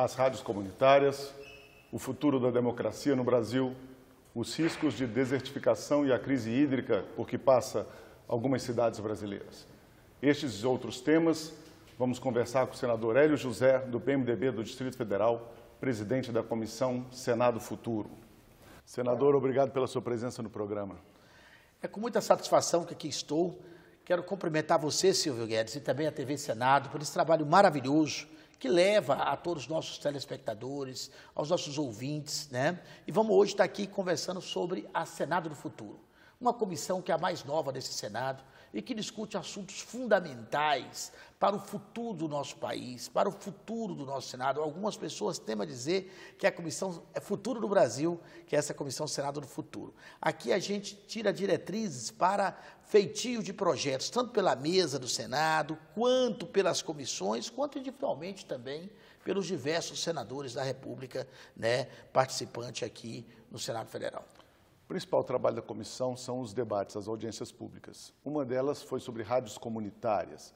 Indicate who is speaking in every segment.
Speaker 1: as rádios comunitárias, o futuro da democracia no Brasil, os riscos de desertificação e a crise hídrica por que passa algumas cidades brasileiras. Estes e outros temas, vamos conversar com o senador Hélio José, do PMDB do Distrito Federal, presidente da Comissão Senado Futuro. Senador, obrigado pela sua presença no programa.
Speaker 2: É com muita satisfação que aqui estou. Quero cumprimentar você, Silvio Guedes, e também a TV Senado por esse trabalho maravilhoso que leva a todos os nossos telespectadores, aos nossos ouvintes, né? E vamos hoje estar aqui conversando sobre a Senado do Futuro, uma comissão que é a mais nova desse Senado e que discute assuntos fundamentais para o futuro do nosso país, para o futuro do nosso Senado. Algumas pessoas temem a dizer que a comissão é futuro do Brasil, que é essa comissão Senado do Futuro. Aqui a gente tira diretrizes para feitio de projetos, tanto pela mesa do Senado, quanto pelas comissões, quanto individualmente também pelos diversos senadores da República, né, participantes aqui no Senado Federal.
Speaker 1: O principal trabalho da comissão são os debates, as audiências públicas. Uma delas foi sobre rádios comunitárias.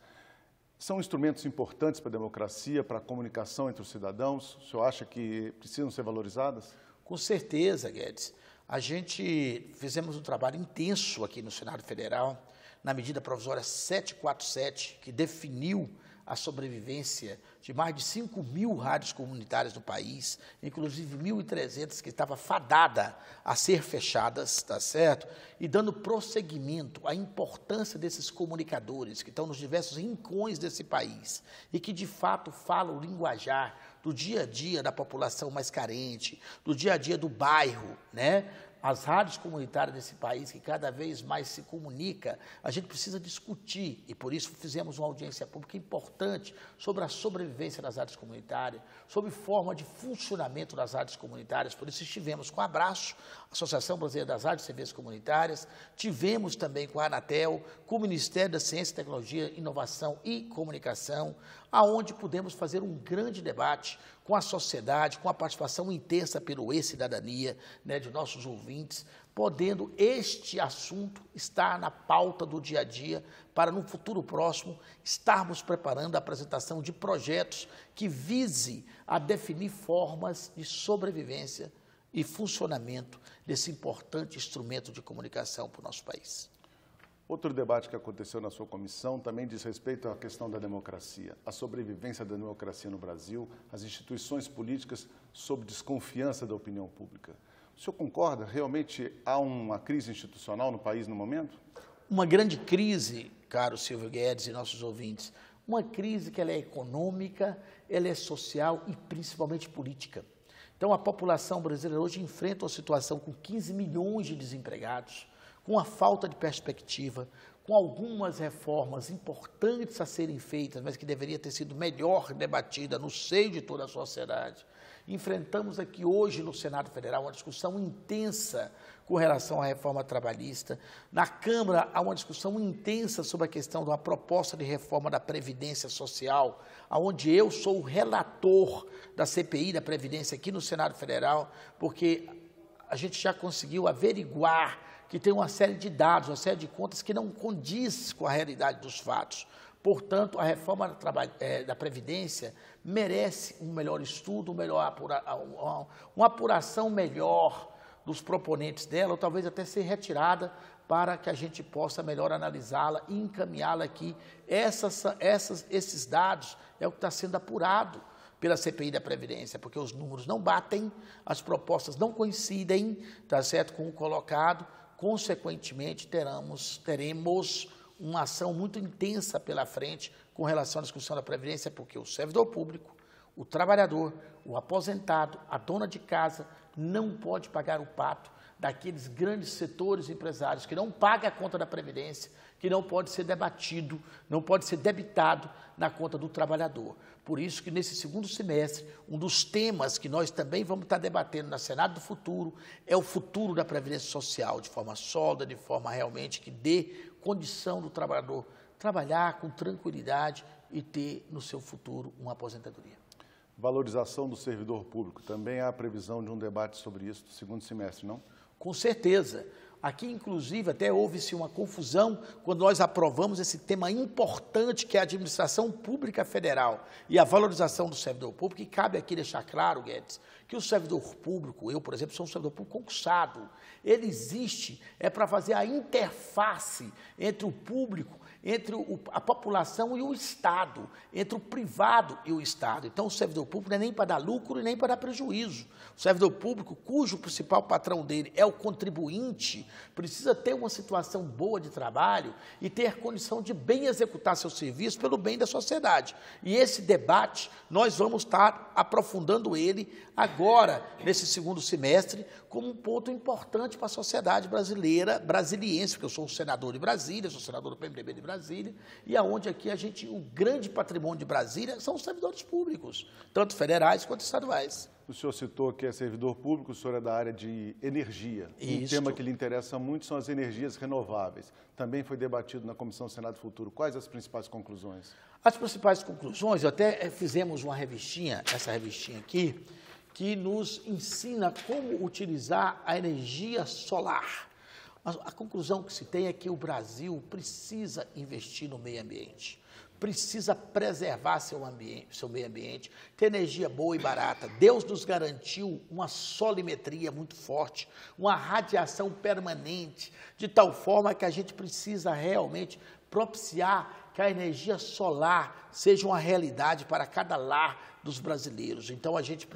Speaker 1: São instrumentos importantes para a democracia, para a comunicação entre os cidadãos? O senhor acha que precisam ser valorizadas?
Speaker 2: Com certeza, Guedes. A gente fizemos um trabalho intenso aqui no Senado Federal, na medida provisória 747, que definiu a sobrevivência de mais de 5.000 rádios comunitárias no país, inclusive 1.300 que estava fadada a ser fechadas, tá certo? E dando prosseguimento à importância desses comunicadores que estão nos diversos rincões desse país e que, de fato, falam o linguajar do dia a dia da população mais carente, do dia a dia do bairro, né? As rádios comunitárias desse país, que cada vez mais se comunica, a gente precisa discutir, e por isso fizemos uma audiência pública importante sobre a sobrevivência das rádios comunitárias, sobre forma de funcionamento das rádios comunitárias. Por isso estivemos com a Abraço, Associação Brasileira das Rádios e Serviços Comunitárias, tivemos também com a Anatel, com o Ministério da Ciência, Tecnologia, Inovação e Comunicação, aonde pudemos fazer um grande debate com a sociedade, com a participação intensa pelo E-Cidadania, né, de nossos ouvintes, podendo este assunto estar na pauta do dia a dia para, no futuro próximo, estarmos preparando a apresentação de projetos que vise a definir formas de sobrevivência e funcionamento desse importante instrumento de comunicação para o nosso país.
Speaker 1: Outro debate que aconteceu na sua comissão também diz respeito à questão da democracia, a sobrevivência da democracia no Brasil, as instituições políticas sob desconfiança da opinião pública. O senhor concorda? Realmente há uma crise institucional no país no momento?
Speaker 2: Uma grande crise, caro Silvio Guedes e nossos ouvintes, uma crise que ela é econômica, ela é social e principalmente política. Então a população brasileira hoje enfrenta uma situação com 15 milhões de desempregados, com a falta de perspectiva, com algumas reformas importantes a serem feitas, mas que deveria ter sido melhor debatida no seio de toda a sociedade. Enfrentamos aqui hoje no Senado Federal uma discussão intensa com relação à reforma trabalhista. Na Câmara há uma discussão intensa sobre a questão de uma proposta de reforma da Previdência Social, onde eu sou o relator da CPI da Previdência aqui no Senado Federal, porque a gente já conseguiu averiguar que tem uma série de dados, uma série de contas que não condiz com a realidade dos fatos. Portanto, a reforma da Previdência merece um melhor estudo, uma apuração melhor dos proponentes dela, ou talvez até ser retirada para que a gente possa melhor analisá-la e encaminhá-la aqui. Esses dados é o que está sendo apurado pela CPI da Previdência, porque os números não batem, as propostas não coincidem, tá certo, com o colocado. Consequentemente, teremos uma ação muito intensa pela frente com relação à discussão da Previdência, porque o servidor público, o trabalhador, o aposentado, a dona de casa, não pode pagar o pato daqueles grandes setores empresários que não pagam a conta da Previdência, que não pode ser debatido, não pode ser debitado na conta do trabalhador. Por isso que nesse segundo semestre, um dos temas que nós também vamos estar debatendo na Senado do Futuro é o futuro da Previdência Social, de forma sólida, de forma realmente que dê condição do trabalhador trabalhar com tranquilidade e ter no seu futuro uma aposentadoria.
Speaker 1: Valorização do servidor público. Também há a previsão de um debate sobre isso no segundo semestre, não?
Speaker 2: Com certeza. Aqui, inclusive, até houve-se uma confusão quando nós aprovamos esse tema importante que é a administração pública federal e a valorização do servidor público. E cabe aqui deixar claro, Guedes, que o servidor público, eu, por exemplo, sou um servidor público concursado, ele existe para fazer a interface entre o público, entre a população e o Estado, entre o privado e o Estado. Então, o servidor público não é nem para dar lucro e nem para dar prejuízo. O servidor público, cujo principal patrão dele é o contribuinte, precisa ter uma situação boa de trabalho e ter condição de bem executar seu serviço pelo bem da sociedade. E esse debate, nós vamos estar aprofundando ele agora, nesse segundo semestre, como um ponto importante para a sociedade brasileira, brasiliense, porque eu sou um senador de Brasília, sou senador do PMDB de Brasília, e aonde aqui o grande patrimônio de Brasília são os servidores públicos, tanto federais quanto estaduais.
Speaker 1: O senhor citou que é servidor público, o senhor é da área de energia. Um tema que lhe interessa muito são as energias renováveis. Também foi debatido na Comissão Senado Futuro. Quais as principais conclusões?
Speaker 2: As principais conclusões, até fizemos uma revistinha, essa revistinha aqui, que nos ensina como utilizar a energia solar. A conclusão que se tem é que o Brasil precisa investir no meio ambiente, precisa preservar seu meio ambiente, ter energia boa e barata. Deus nos garantiu uma solimetria muito forte, uma radiação permanente, de tal forma que a gente precisa realmente propiciar que a energia solar seja uma realidade para cada lar dos brasileiros. Então, a gente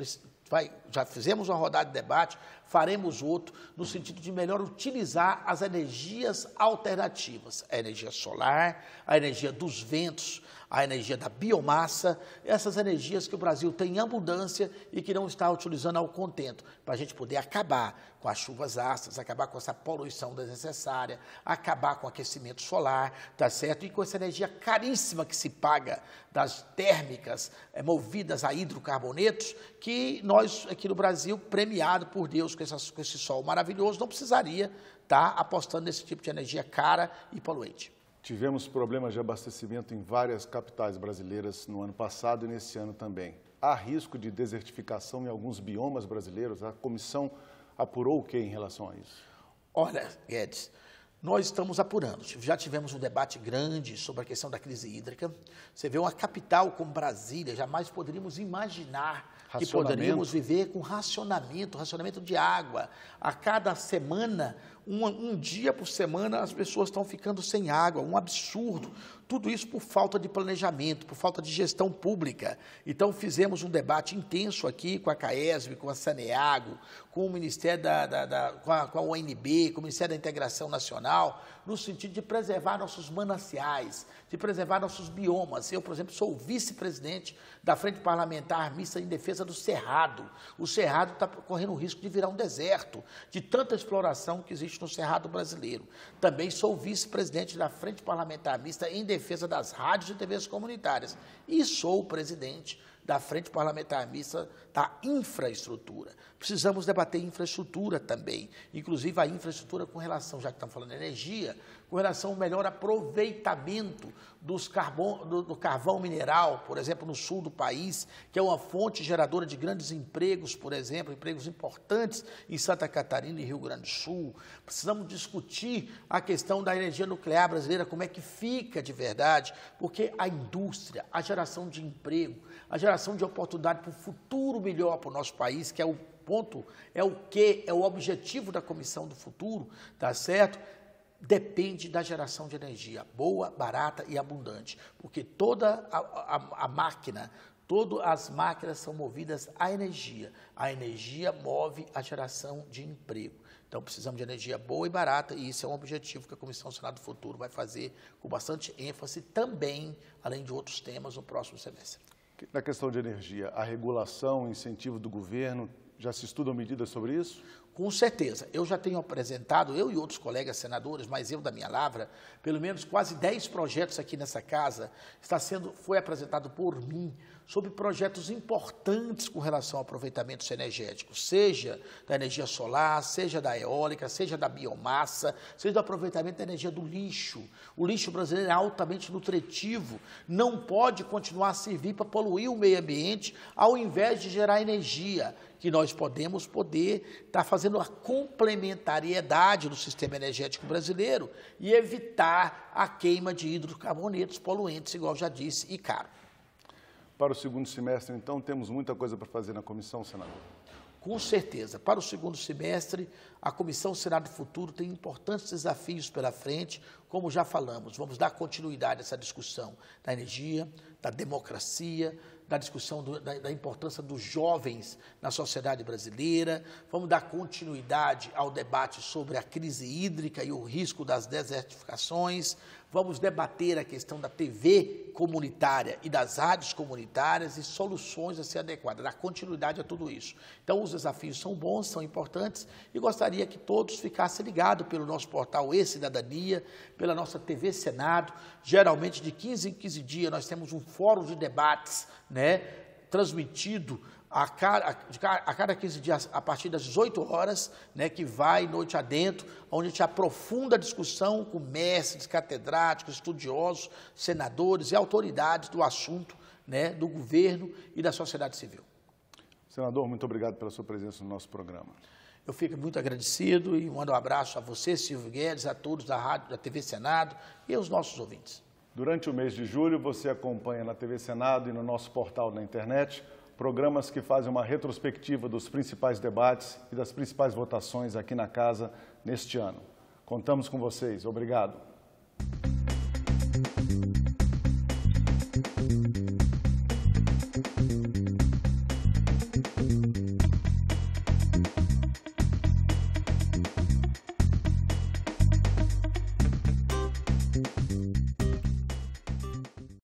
Speaker 2: já fizemos uma rodada de debate, faremos outro, no sentido de melhor utilizar as energias alternativas, a energia solar, a energia dos ventos, a energia da biomassa, essas energias que o Brasil tem em abundância e que não está utilizando ao contento, para a gente poder acabar com as chuvas ácidas, acabar com essa poluição desnecessária, acabar com o aquecimento solar, tá certo? E com essa energia caríssima que se paga das térmicas movidas a hidrocarbonetos, que nós aqui no Brasil, premiado por Deus com esse sol maravilhoso, não precisaria estar apostando nesse tipo de energia cara e poluente.
Speaker 1: Tivemos problemas de abastecimento em várias capitais brasileiras no ano passado e nesse ano também. Há risco de desertificação em alguns biomas brasileiros? A comissão apurou o que em relação a isso?
Speaker 2: Olha, Guedes, nós estamos apurando. Já tivemos um debate grande sobre a questão da crise hídrica. Você vê uma capital como Brasília, jamais poderíamos imaginar que poderíamos viver com racionamento de água. A cada semana, um dia por semana, as pessoas estão ficando sem água, um absurdo. Tudo isso por falta de planejamento, por falta de gestão pública. Então, fizemos um debate intenso aqui com a CAESB, com a Saneago, com o Ministério com a UNB, com o Ministério da Integração Nacional, no sentido de preservar nossos mananciais, de preservar nossos biomas. Eu, por exemplo, sou o vice-presidente da Frente Parlamentar Mista em Defesa do Cerrado. O Cerrado está correndo o risco de virar um deserto, de tanta exploração que existe no Cerrado brasileiro. Também sou vice-presidente da Frente Parlamentar Mista em Defesa das Rádios e TVs comunitárias. E sou o presidente da Frente Parlamentar Mista da Infraestrutura. Precisamos debater infraestrutura também, inclusive a infraestrutura com relação, já que estamos falando de energia, com relação ao melhor aproveitamento do carvão mineral, por exemplo, no sul do país, que é uma fonte geradora de grandes empregos, por exemplo, empregos importantes em Santa Catarina e Rio Grande do Sul. Precisamos discutir a questão da energia nuclear brasileira, como é que fica de verdade, porque a indústria, a geração de emprego, a geração de oportunidade para um futuro melhor para o nosso país, que é o ponto, é o objetivo da Comissão do Futuro, tá certo? Depende da geração de energia boa, barata e abundante, porque toda a máquina, todas as máquinas são movidas à energia. A energia move a geração de emprego. Então, precisamos de energia boa e barata, e isso é um objetivo que a Comissão Senado do Futuro vai fazer com bastante ênfase também, além de outros temas, no próximo semestre.
Speaker 1: Na questão de energia, a regulação, o incentivo do governo, já se estudam medidas sobre isso?
Speaker 2: Com certeza. Eu já tenho apresentado, eu e outros colegas senadores, mas eu da minha lavra, pelo menos quase 10 projetos aqui nessa casa, foi apresentado por mim, sobre projetos importantes com relação ao aproveitamento energético, seja da energia solar, seja da eólica, seja da biomassa, seja do aproveitamento da energia do lixo. O lixo brasileiro é altamente nutritivo, não pode continuar a servir para poluir o meio ambiente, ao invés de gerar energia, que nós nós podemos estar fazendo a complementariedade do sistema energético brasileiro e evitar a queima de hidrocarbonetos poluentes, igual já disse, e caro.
Speaker 1: Para o segundo semestre, então, temos muita coisa para fazer na comissão, senador?
Speaker 2: Com certeza. Para o segundo semestre, a Comissão Senado Futuro tem importantes desafios pela frente, como já falamos. Vamos dar continuidade a essa discussão da energia, da democracia, da discussão da importância dos jovens na sociedade brasileira. Vamos dar continuidade ao debate sobre a crise hídrica e o risco das desertificações. Vamos debater a questão da TV comunitária e das rádios comunitárias e soluções a ser adequadas, dar continuidade a tudo isso. Então, os desafios são bons, são importantes e gostaria que todos ficassem ligados pelo nosso portal E-Cidadania, pela nossa TV Senado. Geralmente, de 15 em 15 dias, nós temos um fórum de debates, transmitido a cada 15 dias, a partir das 18 horas, que vai noite adentro, onde a gente aprofunda a discussão com mestres, catedráticos, estudiosos, senadores e autoridades do assunto, do governo e da sociedade civil.
Speaker 1: Senador, muito obrigado pela sua presença no nosso programa.
Speaker 2: Eu fico muito agradecido e mando um abraço a você, Silvio Guedes, a todos da Rádio, da TV Senado e aos nossos ouvintes.
Speaker 1: Durante o mês de julho, você acompanha na TV Senado e no nosso portal na internet programas que fazem uma retrospectiva dos principais debates e das principais votações aqui na casa neste ano. Contamos com vocês. Obrigado.